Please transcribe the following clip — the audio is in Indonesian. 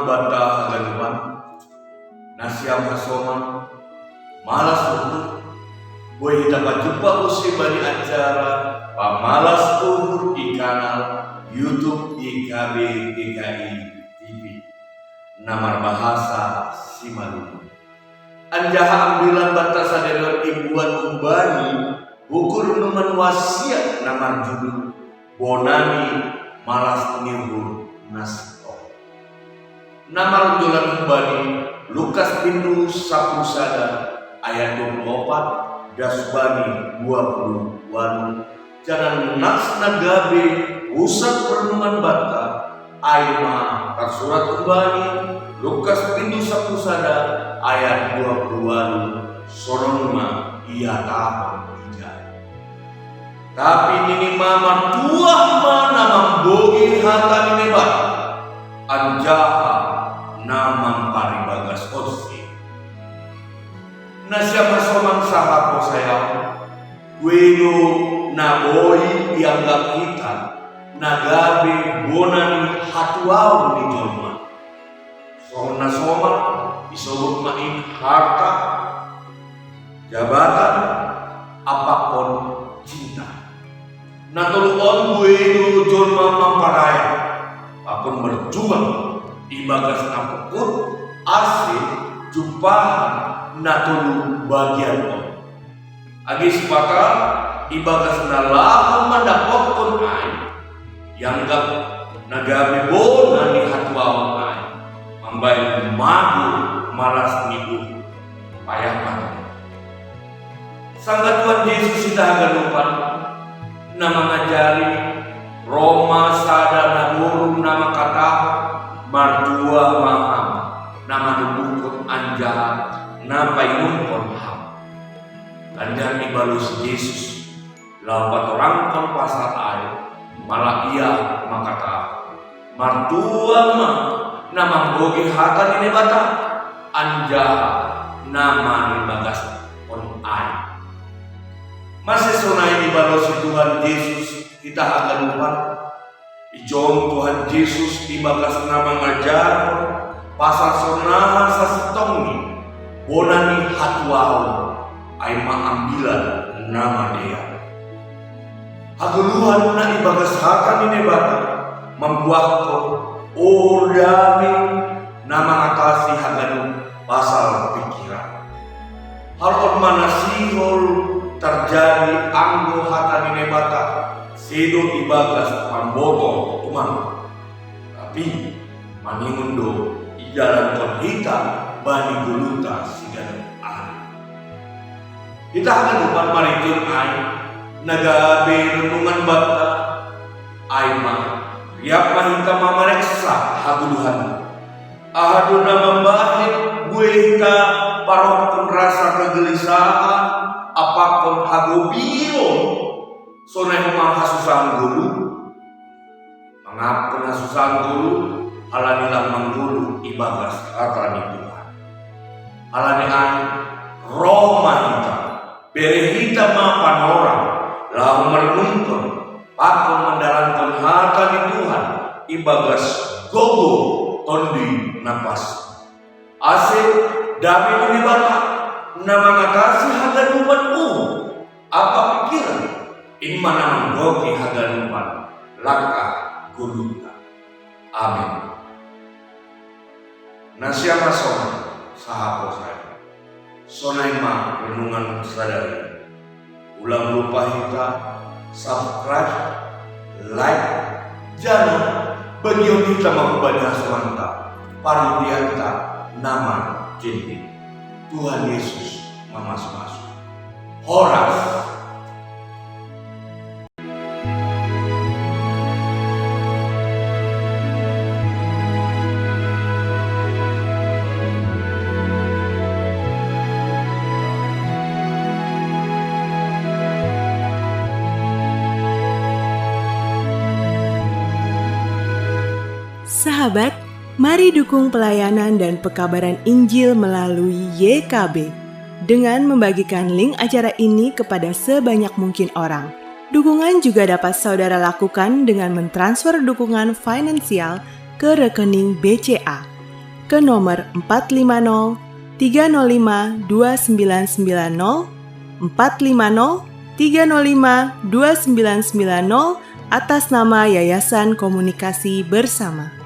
bata haganuan, nasiam hasoman, malas uhur, gue dapat jumpa usi bani acara, pamalas uhur di kanal YouTube IKB GKI TV. Namar bahasa Simalungun. Anjaha ambilan batasan dari ibuan umbani, ukur numan wasiat namar judul bonani malas ngihur nasito. Nama runtulan umbani Lukas pintu sapusada ayat 24 dasbani 20 jangan naksna gabe usat perenungan bata aima surat umbani Lukas pintu sapusada ayat 20 soronma ia tahun ijai. Tapi nini mama tuah mana mambogi hata nini bata anjaha namang paribagas otsi. Nasyama somang sahapo sayang weno naboi dianggap kita nagabe bonani hatuau di jolma. Sona soma disebut main harta, jabatan, apapun cinta. Natulun weno jolma mamparaya apun berjuang ibagas apapun asli jumpahan natulu bagian on. Agi sepakat ibagas nalahan mendapatkan ay yang gak nagabe bona ni hatwa ay mambai magu malas nibu payah mati. Sangga Tuhan Yesus kita haganupan nama ngajari Roma sadana guru nama kata Mardua maham nama dubukun anjahat nama inumpon ham lanjang ibalus Yesus lapat orang kon pasal air malah ia makata Mardua mah nama bogi hatan ini bata anjahat nama nibagas on air masih sonai ibalus Tuhan Yesus kita akan lupa ijong Tuhan Yesus ibagas nama ngajar pasal sonahan sasetongi bonani hatwau aima ambilan nama dia haguluhan na ibagas hatan ini bata membuatku ordami nama atasi haganu pasal pikiran hal manasihol terjadi anggo hatan ini bata sedo ibagas pamboto tuman tapi maningundo ijalan konhita bani guluta sigan ahli kita akan lupa maritun ay nagabe renungan bata ay riap mahita mamareksa haguluhan ahaduna membahit gue hita parokon rasa kegelisahan apapun hagobio sonai rumah hasusan guru mengapa hasusan guru halanilah mengguru ibagas hatani Tuhan halani an Roma hita bere hita mapan orang lahu merenungkan pakon mendalankan hatani Tuhan ibagas gogo tondi napas asik dami menibata nama ngatasi haganupan apa pikiran imana menggoki haganupan langkah guluta. Amin. Nasiama sona sahabat saya sonaima renungan sadari ulang lupa kita subscribe like jangan bagi kita membaca semanta parudianta nama jinti Tuhan Yesus masuk horas. Sahabat, mari dukung pelayanan dan pekabaran Injil melalui YKB dengan membagikan link acara ini kepada sebanyak mungkin orang. Dukungan juga dapat saudara lakukan dengan mentransfer dukungan finansial ke rekening BCA ke nomor 450 305 2990, 450 305 2990 atas nama Yayasan Komunikasi Bersama.